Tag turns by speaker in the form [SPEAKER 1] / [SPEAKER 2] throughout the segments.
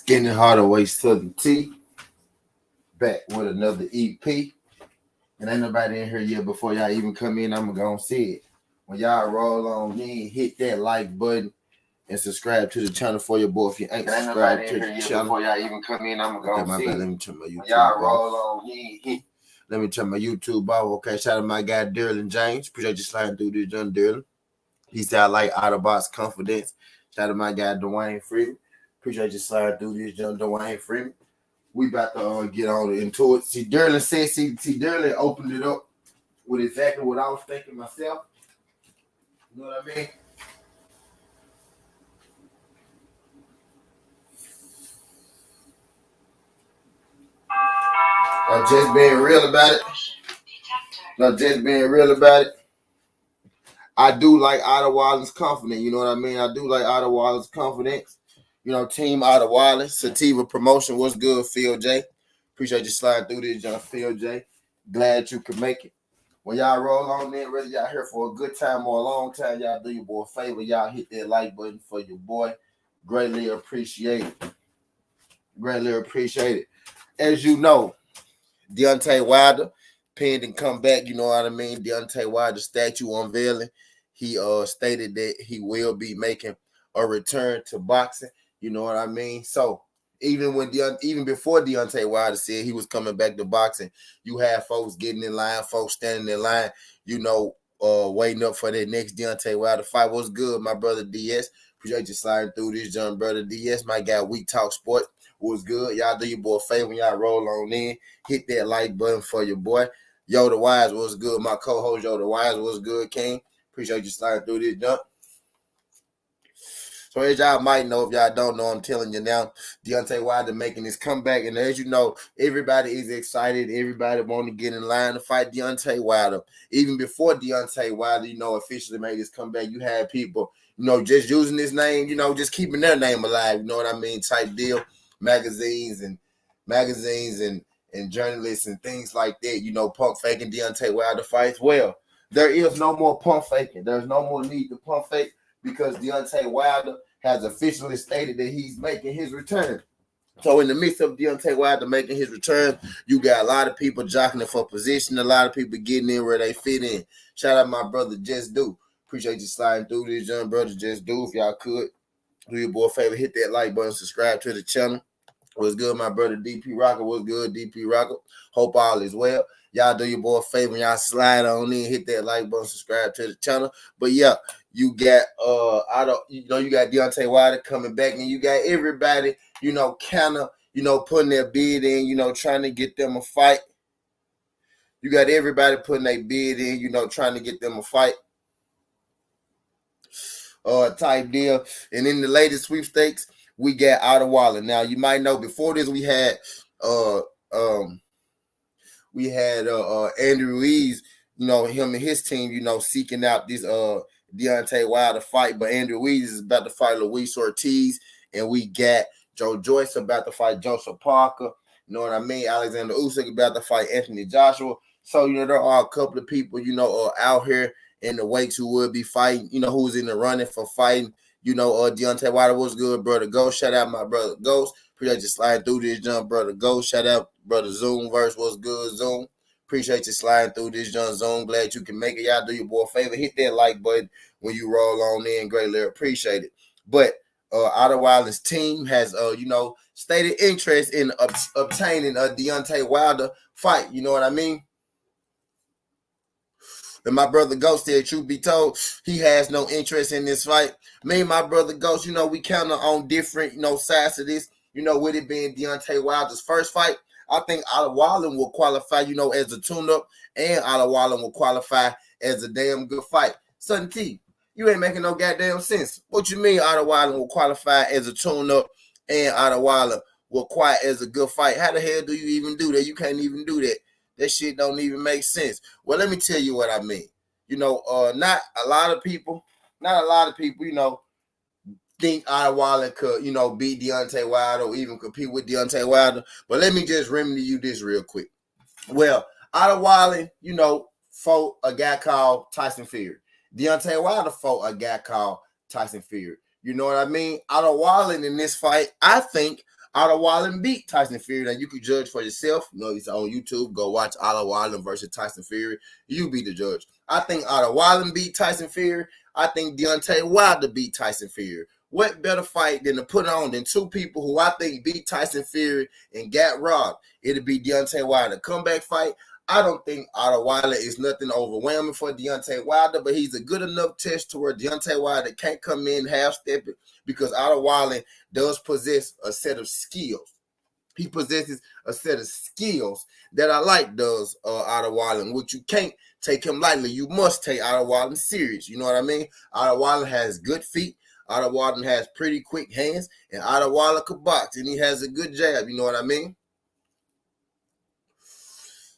[SPEAKER 1] Getting it harder way Southern T. Back with another EP. And ain't nobody in here yet before y'all even come in. I'm gonna see it. When y'all roll on in, hit that like button and subscribe to the channel for your boy. If you ain't subscribed to the channel
[SPEAKER 2] before y'all even come in, I'm gonna see it.
[SPEAKER 1] Let me turn my YouTube.
[SPEAKER 2] When y'all roll on in, hit.
[SPEAKER 1] Let me turn my YouTube off. Okay, shout out to my guy Derlin James. Appreciate you sliding through this, John Derlin. He said I like Otta confidence. Shout out to my guy Dwayne Freeman. Appreciate you sliding through this, John Dwayne Freeman. We about to get on into it. See, Derlin said, Derlin opened it up with exactly what I was thinking myself. You know what I mean? Just being real about it. Just being real about it. I do like Wallin's confidence. You know what I mean? I do like Wallin's confidence. You know, Team Wallin. Sativa Promotion. What's good, Phil J? Appreciate you sliding through this, John Phil J. Glad you could make it. When y'all roll on in, whether y'all here for a good time or a long time, y'all do your boy a favor. Y'all hit that like button for your boy. Greatly appreciate it. Greatly appreciate it. As you know, Deontay Wilder pending comeback. You know what I mean? Deontay Wilder statue unveiling. He stated that he will be making a return to boxing. You know what I mean? So even before Deontay Wilder said he was coming back to boxing, you had folks getting in line, folks standing in line, you know, waiting up for their next Deontay Wilder fight. What's good, my brother DS? Appreciate you sliding through this, John brother DS. My guy, We Talk Sports. What's good? Y'all do your boy a favor when y'all roll on in. Hit that like button for your boy. Yoda Wise, what's good? My co-host Yoda Wise, what's good, King? Appreciate you sliding through this, jump. So as y'all might know, if y'all don't know, I'm telling you now, Deontay Wilder making his comeback. And as you know, everybody is excited. Everybody want to get in line to fight Deontay Wilder. Even before Deontay Wilder, you know, officially made his comeback, you had people, you know, just using his name, you know, just keeping their name alive. You know what I mean? Type deal. Magazines and journalists and things like that, you know, pump faking Deontay Wilder fights. Well, there is no more pump faking. There's no more need to pump fake because Deontay Wilder has officially stated that he's making his return. So in the midst of Deontay Wilder making his return, you got a lot of people jockeying for position, a lot of people getting in where they fit in. Shout out my brother Just Do. Appreciate you sliding through this, young brother Just Do. If y'all could, do your boy a favor, hit that like button, subscribe to the channel. What's good, my brother DP Rocker? What's good, DP Rocker? Hope all is well. Y'all do your boy a favor, y'all slide on in, hit that like button, subscribe to the channel. But yeah, you got you got Deontay Wilder coming back, and you got everybody, you know, kind of, you know, putting their bid in, you know, trying to get them a fight. You got everybody putting their bid in, you know, trying to get them a fight. Type deal. And in the latest sweepstakes, we got Wallin. Now you might know before this we had Andrew Ruiz, you know, him and his team, you know, seeking out this Deontay Wilder fight, but Andrew Ruiz is about to fight Luis Ortiz, and we got Joe Joyce about to fight Joseph Parker. You know what I mean? Alexander Usyk about to fight Anthony Joshua. So, you know, there are a couple of people, you know, out here in the weights who will be fighting, you know, who's in the running for fighting. You know, Deontay Wilder, what's good, brother Ghost? Shout out my brother Ghost. Appreciate you sliding through this, jump, brother Ghost. Shout out brother Zoom verse, what's good, Zoom? Appreciate you sliding through this, John Zoom. Glad you can make it. Y'all do your boy a favor. Hit that like button when you roll on in. Greatly appreciate it. But Otta Wilder's team has, you know, stated interest in obtaining a Deontay Wilder fight. You know what I mean? And my brother Ghost said, truth be told, he has no interest in this fight. Me and my brother Ghost, you know, we kind of on different, you know, sides of this. You know, with it being Deontay Wilder's first fight, I think Otta Wallin will qualify, you know, as a tune-up, and Otta Wallin will qualify as a damn good fight. Sudden T, you ain't making no goddamn sense. What you mean Otta Wallin will qualify as a tune-up and Otta Wallin will qualify as a good fight? How the hell do you even do that? You can't even do that. That shit don't even make sense. Well, let me tell you what I mean. You know, not a lot of people, you know, think Otta Wallin could, you know, beat Deontay Wilder or even compete with Deontay Wilder. But let me just remedy you this real quick. Well, Otta Wallin, you know, fought a guy called Tyson Fury. Deontay Wilder fought a guy called Tyson Fury. You know what I mean? Otta Wallin in this fight, I think Otta Wallin beat Tyson Fury. Now you can judge for yourself. You know, it's on YouTube. Go watch Otta Wallin versus Tyson Fury. You be the judge. I think Otta Wallin beat Tyson Fury. I think Deontay Wilder beat Tyson Fury. What better fight than to put on than two people who I think beat Tyson Fury and got robbed? It'll be Deontay Wilder. Comeback fight. I don't think Otta Wilder is nothing overwhelming for Deontay Wilder, but he's a good enough test to where Deontay Wilder can't come in half-stepping because Otta Wilder does possess a set of skills. He possesses a set of skills that I like does Otta Wallin, which you can't take him lightly. You must take Otta Wallin serious. You know what I mean? Otta Wallin has good feet. Otta Wallin has pretty quick hands. And Otta Wallin can box. And he has a good jab. You know what I mean?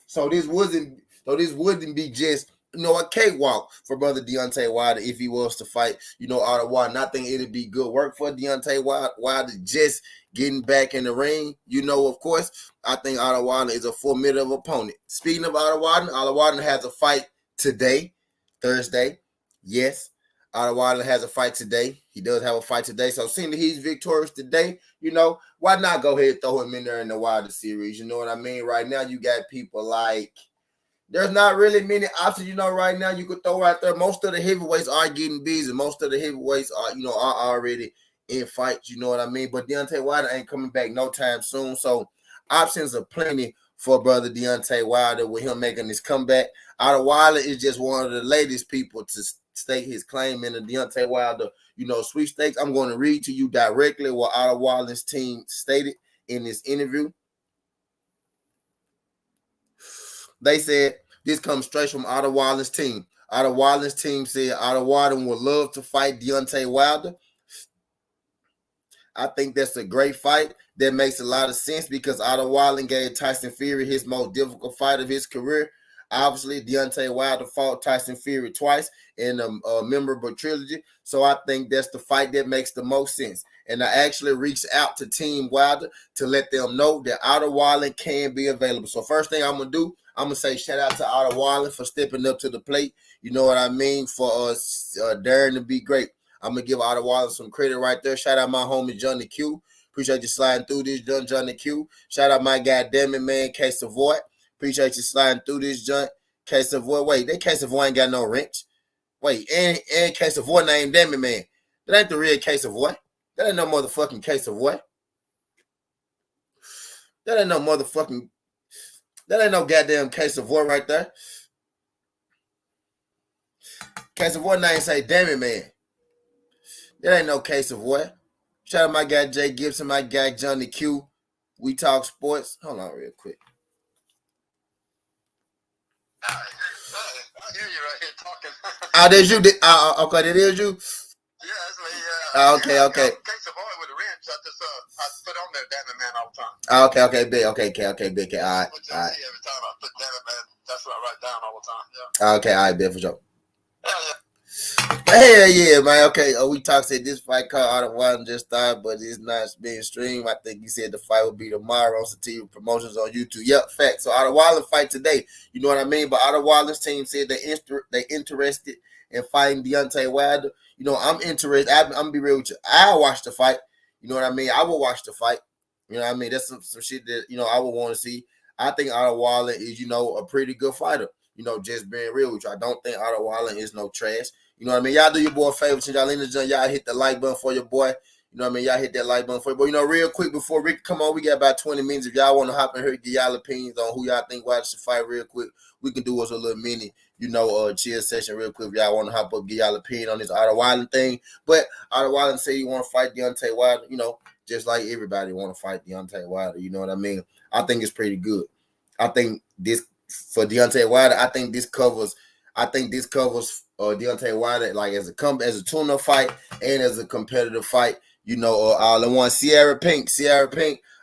[SPEAKER 1] So this wouldn't be just, you know, a cakewalk for brother Deontay Wilder if he was to fight, you know, Otta Wilder. I think it'd be good work for Deontay Wilder just getting back in the ring. You know, of course, I think Otta Wilder is a formidable opponent. Speaking of Otta Wilder has a fight today, Thursday. Yes, Otta Wilder has a fight today. He does have a fight today. So seeing that he's victorious today, you know, why not go ahead and throw him in there in the Wilder series? You know what I mean? Right now, you got people like, there's not really many options, you know, right now you could throw out there. Most of the heavyweights are getting busy. Most of the heavyweights are, you know, are already in fights, you know what I mean? But Deontay Wilder ain't coming back no time soon. So options are plenty for brother Deontay Wilder with him making his comeback. Otta Wilder is just one of the latest people to stake his claim in the Deontay Wilder, you know, sweepstakes. I'm going to read to you directly what Otta Wilder's team stated in this interview. They said, this comes straight from Otta Wilder's team. Otta Wilder's team said Otta Wilder would love to fight Deontay Wilder. I think that's a great fight. That makes a lot of sense because Otta Wilder gave Tyson Fury his most difficult fight of his career. Obviously, Deontay Wilder fought Tyson Fury twice in a memorable trilogy. So I think that's the fight that makes the most sense. And I actually reached out to Team Wilder to let them know that Otta Wilder can be available. So first thing I'm going to do, I'm going to say shout out to Otta Wilder for stepping up to the plate. You know what I mean? For us daring to be great. I'm going to give Otta Wilder some credit right there. Shout out my homie Johnny Q. Appreciate you sliding through this, Johnny Q. Shout out my guy, damn it, man, K Savoy. Appreciate you sliding through this joint. K Savoy. Wait, that K Savoy ain't got no wrench. Wait, and K Savoy named Damn It Man. That ain't the real K Savoy. That ain't no motherfucking K Savoy. That ain't no goddamn K Savoy right there. K Savoy name say Damn It Man. That ain't no K Savoy. Shout out my guy Jay Gibson, my guy Johnny Q. We talk sports. Hold on real quick.
[SPEAKER 3] I hear you right here talking.
[SPEAKER 1] There's you. Okay, that is you.
[SPEAKER 3] Yeah, that's me.
[SPEAKER 1] Okay.
[SPEAKER 3] Case of oil with a wrench. I put on there, damn it, man, all the time.
[SPEAKER 1] Okay, big. Okay. All right.
[SPEAKER 3] Every time I put damn it, man, that's what I write down all the time. Yeah.
[SPEAKER 1] Okay, all right, bet for sure.
[SPEAKER 3] Yeah.
[SPEAKER 1] Hell yeah, man. Okay, we talked said this fight called Otta Wilder just started, but it's not being streamed. I think he said the fight will be tomorrow on Sativa Promotions on YouTube. Yep, fact. So Otta Wilder fight today. You know what I mean? But Otta Wilder's team said they interested in fighting Deontay Wilder. You know, I'm interested. I'm gonna be real with you. I'll watch the fight. You know what I mean? I will watch the fight. You know what I mean? That's some shit that, you know, I would want to see. I think Otta Wilder is, you know, a pretty good fighter. You know, just being real with you. I don't think Otta Wallin is no trash. You know what I mean? Y'all do your boy a favor since y'all in the joint. Y'all hit the like button for your boy. You know what I mean? Y'all hit that like button for your boy. You know, real quick before Rick come on, we got about 20 minutes. If y'all want to hop in here, get y'all opinions on who y'all think Wilder should fight real quick, we can do us a little mini, you know, chill session real quick. If y'all want to hop up, get y'all opinion on this Otta Wallin thing. But Otta Wallin say you want to fight Deontay Wilder, you know, just like everybody want to fight Deontay Wilder. You know what I mean? I think it's pretty good. I think this for Deontay Wilder, I think this covers Deontay Wilder like as a tune-up fight and as a competitive fight. You know, all in one. Sierra Pink. I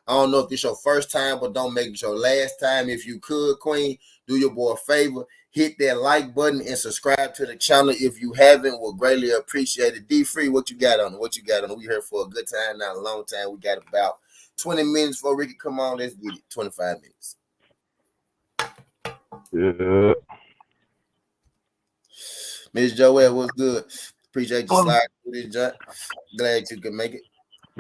[SPEAKER 1] don't know if it's your first time, but don't make it your last time. If you could, Queen, do your boy a favor. Hit that like button and subscribe to the channel if you haven't. We'll greatly appreciate it. D-Free, what you got on it? We here for a good time, not a long time. We got about 20 minutes before Ricky come on. Let's get it. 25 minutes.
[SPEAKER 4] Yeah.
[SPEAKER 1] Miss Joelle, what's good? Appreciate you sliding through this junk. Glad you could make it.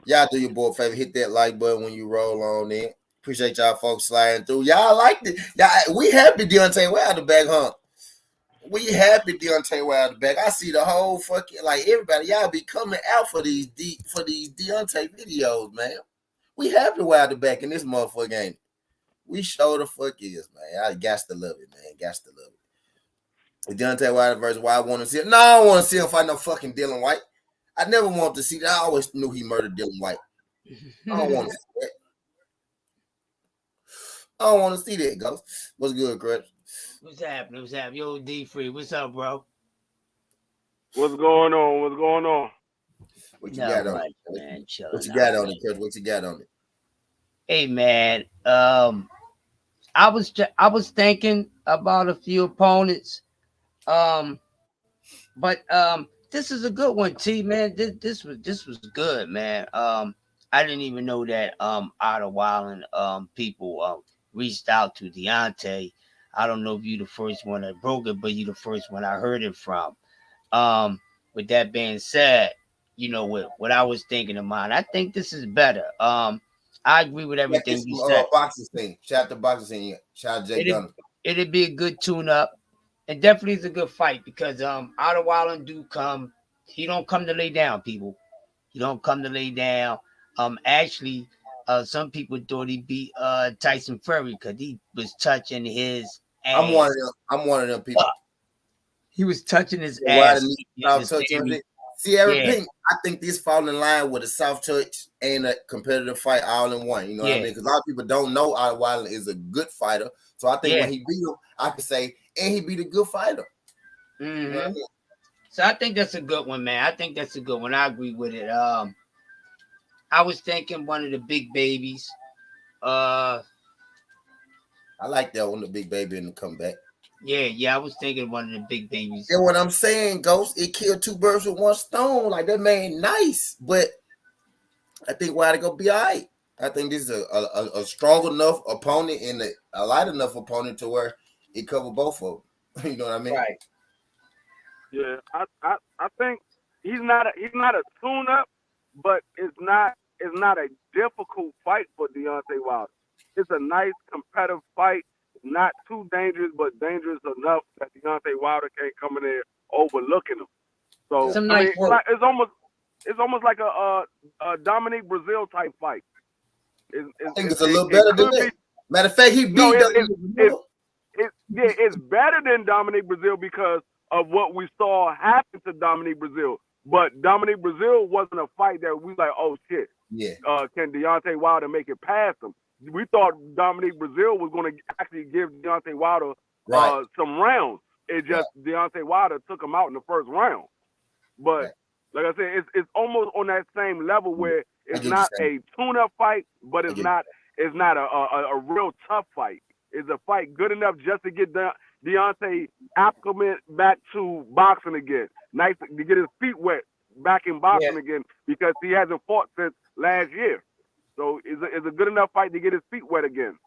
[SPEAKER 1] Y'all do your boy a favor, hit that like button when you roll on in. Appreciate y'all folks sliding through. Y'all liked it. Y'all, we happy Deontay Wilder back, huh? We happy Deontay Wilder back. I see the whole fucking like everybody. Y'all be coming out for these Deontay videos, man. We happy Wilder back in this motherfucker game. We sure the fuck is, man. I got to love it, man. Got to love it. Deontay Wilder versus why I want to see it. No, I don't want to see him fight no fucking Dylan White. I never wanted to see that. I always knew he murdered Dylan White. I don't want to see that. I don't want to see that, Ghost. What's good, Chris?
[SPEAKER 4] What's happening? What's happening? Yo, D-Free, what's up, bro?
[SPEAKER 5] What's going on? What's going on?
[SPEAKER 1] What you got on it?
[SPEAKER 4] Man,
[SPEAKER 1] What you got on it, Chris? What you got on it?
[SPEAKER 4] Hey, man. I was thinking about a few opponents. But this is a good one, T, man. This was good, man. I didn't even know that Otta Wallin people reached out to Deontay. I don't know if you the first one that broke it, but you the first one I heard it from. With that being said, you know what I was thinking of mine. I think this is better. I agree with everything you said.
[SPEAKER 1] Boxing scene. Shout out to boxing scene. Shout out to Jay Gunner.
[SPEAKER 4] It'd be a good tune-up. And definitely is a good fight because Otta Wallin do come. He don't come to lay down, people. He don't come to lay down. Actually, some people thought he beat Tyson Fury because he was touching his ass.
[SPEAKER 1] I'm one of them people.
[SPEAKER 4] He was touching his ass.
[SPEAKER 1] Sierra Pink, I think this falling in line with a soft touch and a competitive fight all in one. You know what I mean? Because a lot of people don't know Otta Wallin is a good fighter. So I think when he beat him, I could say, and he beat a good fighter.
[SPEAKER 4] Mm-hmm. You know what I mean? So I think that's a good one, man. I think that's a good one. I agree with it. I was thinking one of the big babies.
[SPEAKER 1] I like that one, the big baby in the comeback.
[SPEAKER 4] Yeah, I was thinking one of the big babies.
[SPEAKER 1] And what I'm saying, Ghost, it killed two birds with one stone. Like that man, nice, but I think Wilder gonna be all right. I think this is a strong enough opponent and a light enough opponent to where it covered both of them. You know what I mean?
[SPEAKER 4] Right.
[SPEAKER 5] Yeah, I think he's not a tune-up, but it's not a difficult fight for Deontay Wilder. It's a nice competitive fight. Not too dangerous, but dangerous enough that Deontay Wilder can't come in there overlooking him. So it's almost like a Dominique Brazil type fight.
[SPEAKER 1] I think it's a little better than that. Matter of fact, he beat
[SPEAKER 5] it's better than Dominique Brazil because of what we saw happen to Dominique Brazil. But Dominique Brazil wasn't a fight that we like, oh shit.
[SPEAKER 1] Yeah.
[SPEAKER 5] Can Deontay Wilder make it past him? We thought Dominique Brazil was going to actually give Deontay Wilder some rounds. It just Deontay Wilder took him out in the first round. But like I said, it's almost on that same level where it's not a tune-up fight, but it's not a real tough fight. It's a fight good enough just to get Deontay acclimate back to boxing again. Nice to get his feet wet back in boxing again because he hasn't fought since last year. So it's a good enough fight to get his feet wet again.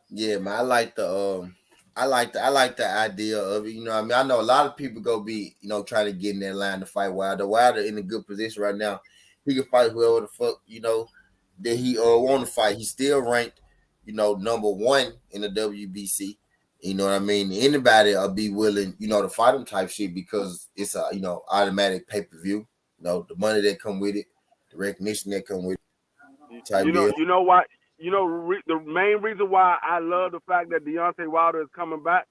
[SPEAKER 1] Yeah, man, I like the idea of it. You know what I mean? I know a lot of people go be, trying to get in that line to fight Wilder. Wilder in a good position right now. He can fight whoever the fuck, that he want to fight. He's still ranked, number one in the WBC. You know what I mean? Anybody will be willing, to fight him type shit because it's a, automatic pay-per-view. The money that come with it, the recognition that come with it.
[SPEAKER 5] You know why? The main reason why I love the fact that Deontay Wilder is coming back,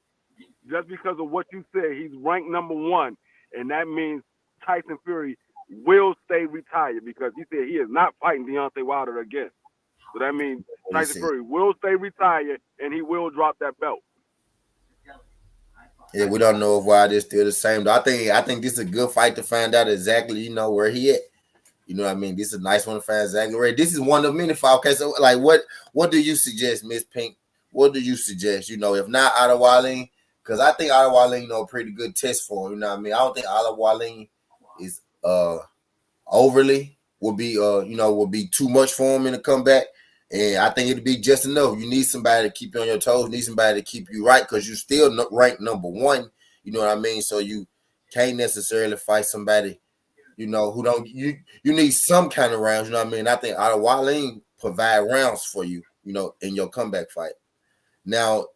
[SPEAKER 5] just because of what you said. He's ranked number one, and that means Tyson Fury will stay retired because he said he is not fighting Deontay Wilder again. So that means Tyson Fury will stay retired, and he will drop that belt.
[SPEAKER 1] Yeah, we don't know if Wilder is still the same. I think this is a good fight to find out exactly, where he at. You know what I mean? This is a nice one to find exactly where. This is one of many fights. Okay, so like, what do you suggest, Miss Pink? What do you suggest? If not Otta Wallin, because I think Otta Wallin, a pretty good test for him. You know what I mean? I don't think Otta Wallin is overly will be too much for him in the comeback. And I think it'd be just enough. You need somebody to keep you on your toes. You need somebody to keep you right because you still ranked number one. You know what I mean? So you can't necessarily fight somebody, who don't you need some kind of rounds. You know what I mean? I think Otta Wallin provide rounds for you, in your comeback fight. Now,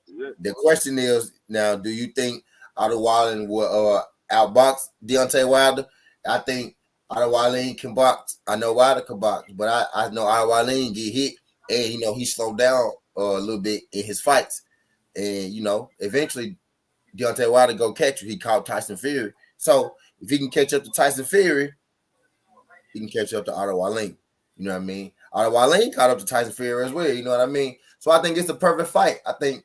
[SPEAKER 1] the question is, do you think Otta Wallin will outbox Deontay Wilder? I think Otta Wallin can box. I know Wilder can box, but I know Otta Wallin get hit, and he slowed down a little bit in his fights, and eventually Deontay Wilder go catch you. He caught Tyson Fury, so if he can catch up to Tyson Fury, he can catch up to Otta Wallin. You know what I mean? Otta Wallin caught up to Tyson Fury as well. You know what I mean? So I think it's a perfect fight. I think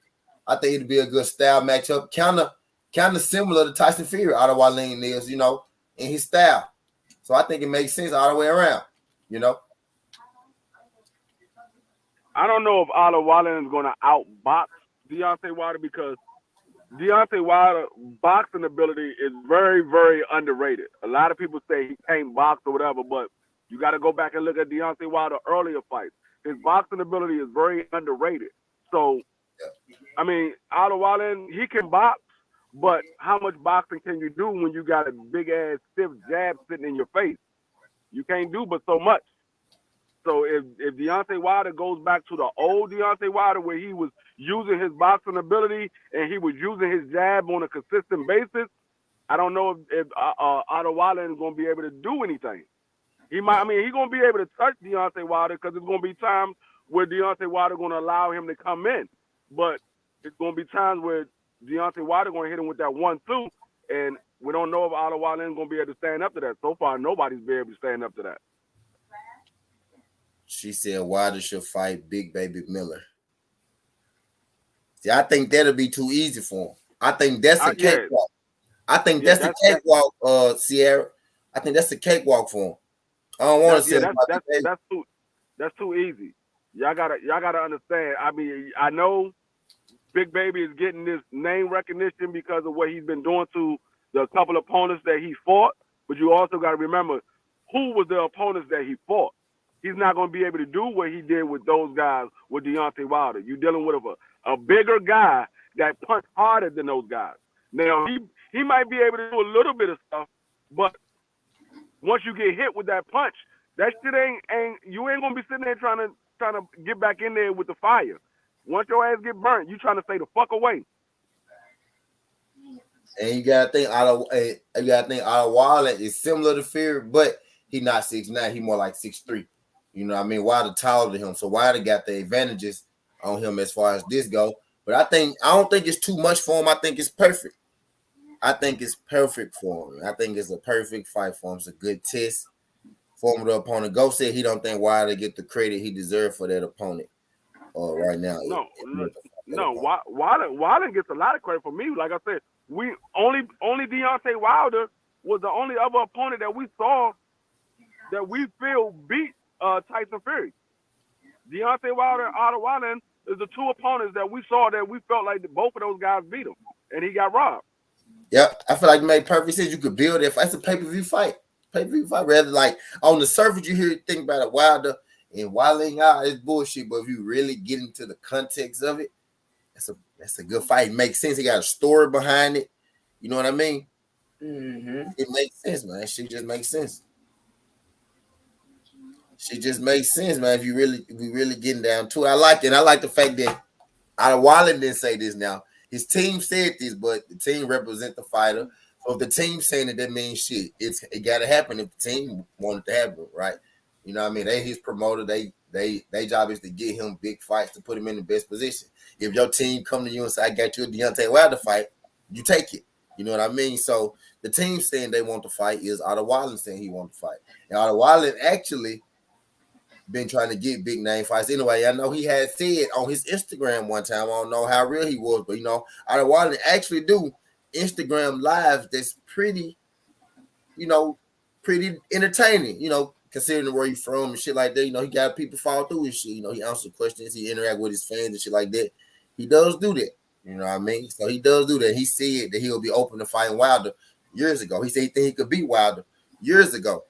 [SPEAKER 1] it'd be a good style matchup, kind of similar to Tyson Fury. Otta Wallin is, in his style. So I think it makes sense all the way around.
[SPEAKER 5] I don't know if Otta Wallin is going to outbox Deontay Wilder because Deontay Wilder boxing ability is very, very underrated. A lot of people say he can't box or whatever, but you got to go back and look at Deontay Wilder earlier fights. His boxing ability is very underrated. So, I mean, Otta Wallin, he can box, but how much boxing can you do when you got a big-ass stiff jab sitting in your face? You can't do but so much. So if Deontay Wilder goes back to the old Deontay Wilder where he was using his boxing ability and he was using his jab on a consistent basis, I don't know if Otta Wallin is going to be able to do anything. He's going to be able to touch Deontay Wilder because there's going to be times where Deontay Wilder going to allow him to come in. But it's going to be times where Deontay Wilder going to hit him with that 1-2, and we don't know if Otta Wallin is going to be able to stand up to that. So far, nobody's been able to stand up to that.
[SPEAKER 1] She said Wilder should fight Big Baby Miller. See, I think that'll be too easy for him. I think that's a cakewalk. I think that's a cakewalk, Sierra. I think that's a cakewalk for him. I don't want to say
[SPEAKER 5] that's too easy. Y'all gotta understand. I mean, I know Big Baby is getting this name recognition because of what he's been doing to the couple opponents that he fought, but you also got to remember who was the opponents that he fought. He's not going to be able to do what he did with those guys with Deontay Wilder. You're dealing with a bigger guy that punch harder than those guys. Now, he might be able to do a little bit of stuff, but once you get hit with that punch, that shit ain't you ain't going to be sitting there trying to get back in there with the fire. Once your ass get burnt, you trying to stay the fuck away.
[SPEAKER 1] And you gotta think Otta Wallin is similar to Fury, but he not 6'9", he more like 6'3". You know what I mean? Wilder taller than him, so Wilder got the advantages on him as far as this go. But I don't think it's too much for him. I think it's perfect. I think it's perfect for him. I think it's a perfect fight for him. It's a good test for him, the opponent. Go said he don't think Wilder get the credit he deserved for that opponent right now.
[SPEAKER 5] No, Wilder gets a lot of credit for me. Like I said, we only Deontay Wilder was the only other opponent that we saw that we feel beat Tyson Fury. Deontay Wilder and Otta Wallin is the two opponents that we saw that we felt like both of those guys beat him, and he got robbed.
[SPEAKER 1] Yep, I feel like it made perfect sense. You could build it. It's a pay-per-view fight. Pay-per-view fight. Rather like on the surface, you hear think about it, Wilder and Wallin, it's bullshit. But if you really get into the context of it, that's a good fight. It makes sense. He got a story behind it. You know what I mean? Mm-hmm. It makes sense, man. Shit just makes sense. Shit just makes sense, man. If we really getting down to it, I like it. I like the fact that Otta Wallin didn't say this now. His team said this, but the team represent the fighter. So if the team's saying it, that means shit. It got to happen if the team wanted to happen, right? You know what I mean? They his promoter. They job is to get him big fights to put him in the best position. If your team come to you and say, I got you a Deontay Wilder fight, you take it. You know what I mean? So the team saying they want to fight is Otta Wallin saying he want to fight. And Otta Wallin actually been trying to get big name fights. Anyway, I know he had said on his Instagram one time, I don't know how real he was, but Otta Wallin actually do Instagram lives that's pretty entertaining, considering where he's from and shit like that. He got people follow through his shit. He answers questions, he interact with his fans and shit like that. He does do that. You know what I mean? So he does do that. He said that he'll be open to fighting Wilder years ago. He said he think he could beat Wilder years ago.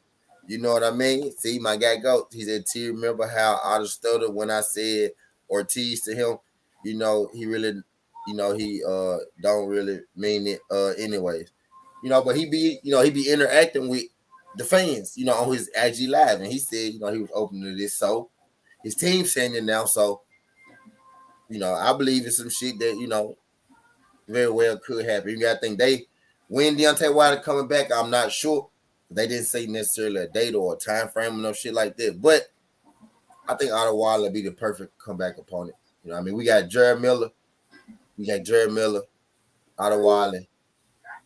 [SPEAKER 1] You know what I mean? See, my guy go. He said, T, remember how Otta stuttered when I said Ortiz to him? He really, he don't really mean it anyways. But he be interacting with the fans, on his IG live, and he said, he was open to this. So his team saying it now. So, I believe it's some shit that, very well could happen. You got to think when Deontay Wilder coming back, I'm not sure. They didn't say necessarily a date or a time frame or no shit like that. But I think Otta Wilder will be the perfect comeback opponent. We got Jared Miller. Otta Wilder.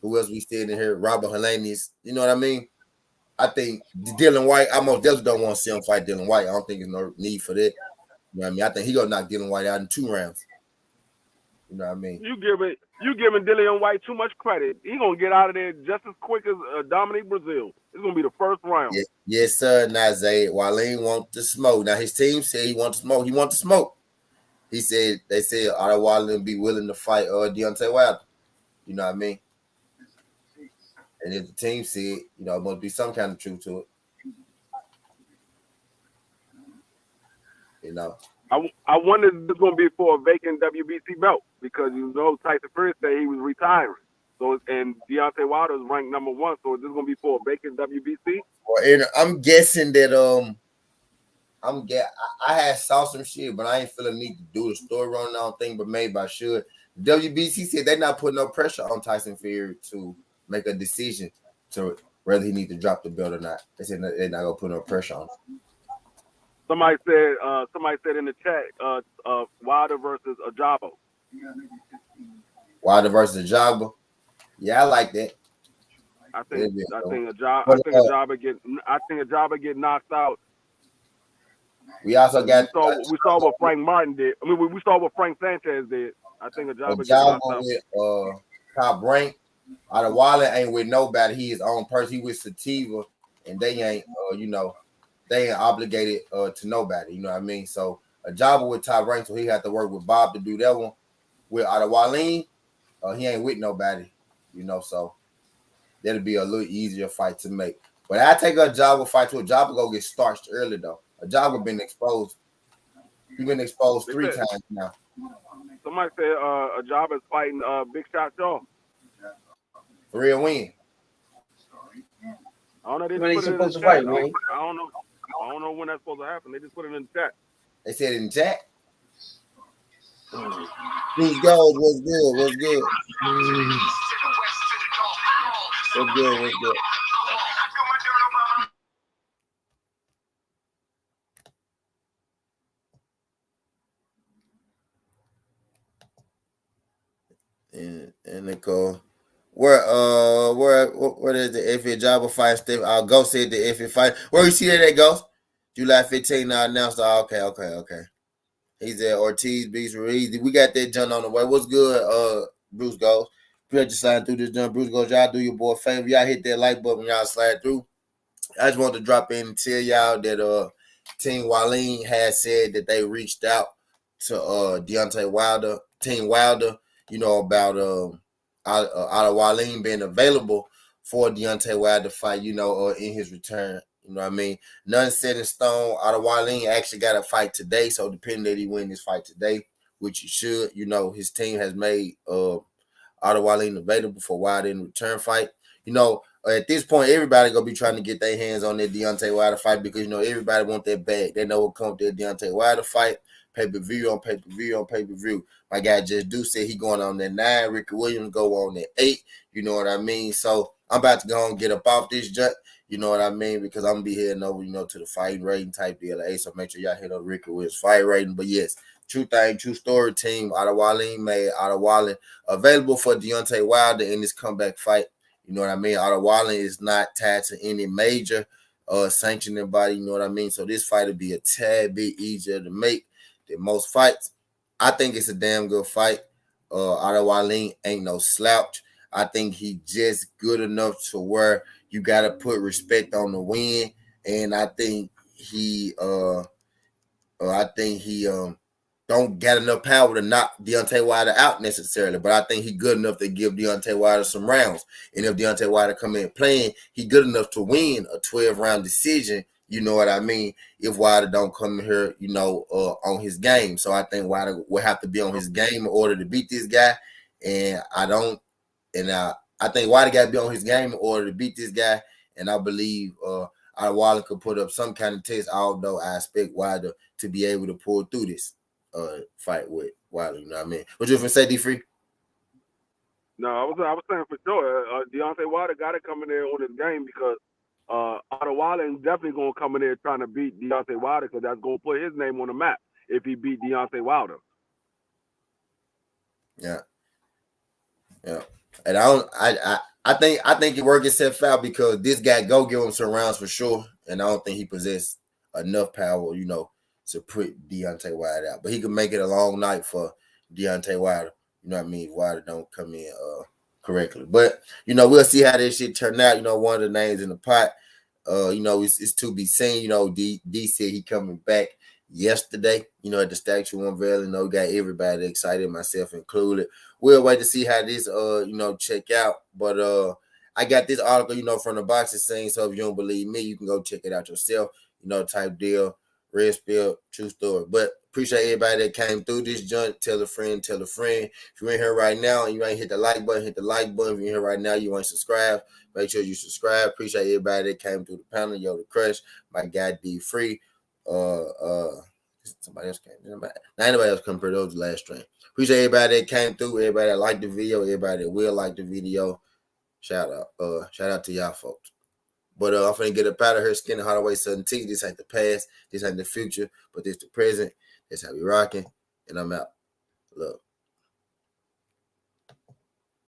[SPEAKER 1] Who else we still in here? Robert Helenis. You know what I mean? I think Dylan White, I most definitely don't want to see him fight Dylan White. I don't think there's no need for that. You know what I mean? I think he gonna knock Dylan White out in 2 rounds. You know what I mean?
[SPEAKER 5] You giving Dillian White too much credit. He gonna get out of there just as quick as Dominique Brazil. It's gonna be the first round.
[SPEAKER 1] Yes, sir. Now Zay Wallin want to smoke. Now his team said he wants to smoke. He wants to smoke. They said Otta Wilder be willing to fight Deontay Wilder. You know what I mean? And if the team said, it must be some kind of truth to it.
[SPEAKER 5] I wonder if it's going to be for a vacant WBC belt because Tyson Fury said he was retiring. So and Deontay Wilder is ranked number 1. So is this going to be for a vacant WBC?
[SPEAKER 1] Well, I'm guessing that I had saw some shit, but I ain't feeling need to do the story running. I don't think, but maybe I should. WBC said they're not putting no pressure on Tyson Fury to make a decision to whether he need to drop the belt or not. They said they're not gonna put no pressure on him.
[SPEAKER 5] Somebody said in the chat, Wilder versus Ajabo.
[SPEAKER 1] Wilder versus Ajabo. Yeah, I like that.
[SPEAKER 5] I think Ajabo get knocked out.
[SPEAKER 1] We also got
[SPEAKER 5] we saw what Frank Martin did. I mean, we saw what Frank Sanchez did. I think Ajabo get knocked out.
[SPEAKER 1] With top rank. Otta Wallin ain't with nobody. He his own person. He with Sativa, and they ain't, they ain't obligated to nobody. You know what I mean? So Ajabo with top rank, so he had to work with Bob to do that one. With Otta Wallin, he ain't with nobody. So that'll be a little easier fight to make. But I take Ajabo fight to Ajabo go get starched early though. Ajabo been exposed. He's been exposed 3 times now.
[SPEAKER 5] Somebody said Ajabo is fighting Big Shot Shaw.
[SPEAKER 1] For real win.
[SPEAKER 5] I don't know. They
[SPEAKER 4] When
[SPEAKER 5] just
[SPEAKER 4] they
[SPEAKER 5] put it in
[SPEAKER 4] supposed
[SPEAKER 5] the
[SPEAKER 4] to fight,
[SPEAKER 5] chat.
[SPEAKER 4] man?
[SPEAKER 5] I don't know when that's supposed to happen. They just put it in the chat.
[SPEAKER 1] They said in the chat. Who's gold? What's good? What's good? What's good? What's good? And they go where is the FA Jabba fight? Steve, I'll go see the FA fight. Where you see that goes? July 15th now announced. Okay. He's at Ortiz Beast Ruiz. We got that jump on the way. What's good? Bruce goes. Pleasure sliding through this jump. Bruce goes. Y'all do your boy a favor. Y'all hit that like button when y'all slide through. I just wanted to drop in and tell y'all that Team Wallin has said that they reached out to Deontay Wilder, Team Wilder, about Otta Wallin being available for Deontay Wilder fight, in his return. You know what I mean? None set in stone. Otta Wallin actually got a fight today, so depending that he win this fight today, which he should, his team has made Otta Wallin available for Wilder in return fight. At this point, everybody gonna be trying to get their hands on that Deontay Wilder fight because everybody want that bag. They know what comes with that Deontay Wilder fight. Pay-per-view on pay-per-view on pay-per-view. My guy Just Do said he going on that 9. Ricky Williams go on that 8. You know what I mean? So I'm about to go and get up off this junk. You know what I mean? Because I'm gonna be heading over, to the fighting rating type deal. So make sure y'all hit up Ricky Williams fight rating. But yes, true thing, true story. Team Otta Wallin made Otta Wallin available for Deontay Wilder in this comeback fight. You know what I mean? Otta Wallin is not tied to any major sanctioning body. You know what I mean? So this fight will be a tad bit easier to make than most fights. I think it's a damn good fight. Otta Wallin ain't no slouch. I think he just good enough to where you got to put respect on the win. And I think he don't got enough power to knock Deontay Wilder out necessarily, but I think he good enough to give Deontay Wilder some rounds. And if Deontay Wilder come in playing, he good enough to win a 12-round decision. You know what I mean? If Wilder don't come in here, on his game. So I think Wilder will have to be on his game in order to beat this guy. And I think Wilder got to be on his game in order to beat this guy. and I believe Wallin could put up some kind of test, although I expect Wilder to be able to pull through this fight with Wilder. You know what I mean? What you finna say, D-Free?
[SPEAKER 5] No, I was saying for sure. Deontay Wilder got to come in there on his game because Otta Wallin definitely gonna come in there trying to beat Deontay Wilder because that's gonna put his name on the map if he beat Deontay Wilder.
[SPEAKER 1] Yeah. And I think it worked itself out because this guy go give him some rounds for sure, and I don't think he possessed enough power, you know, to put Deontay Wilder out. But he could make it a long night for Deontay Wilder. You know what I mean? Wilder don't come in correctly. But you know, we'll see how this shit turn out. You know, one of the names in the pot. You know, it's to be seen. You know, D said he coming back yesterday, you know, at the statue unveiling. You know, got everybody excited, myself included. We'll wait to see how this you know, check out. But I got this article, you know, from the boxing scene. So if you don't believe me, you can go check it out yourself, you know, type deal, red spill, true story. But appreciate everybody that came through this joint. Tell a friend, tell a friend. If you're in here right now and you ain't hit the like button, hit the like button. If you're in here right now, you want to subscribe, make sure you subscribe. Appreciate everybody that came through the panel. Yo, the Crush, my guy D-Free. Somebody else came. Not anybody else come through. Those the last stream. Appreciate everybody that came through, everybody that liked the video, everybody that will like the video. Shout out to y'all folks. But I'm finna get up out of here, Skinny Holloway Southern T. This ain't the past, this ain't the future, but this the present. That's how we rocking. And I'm out. Love.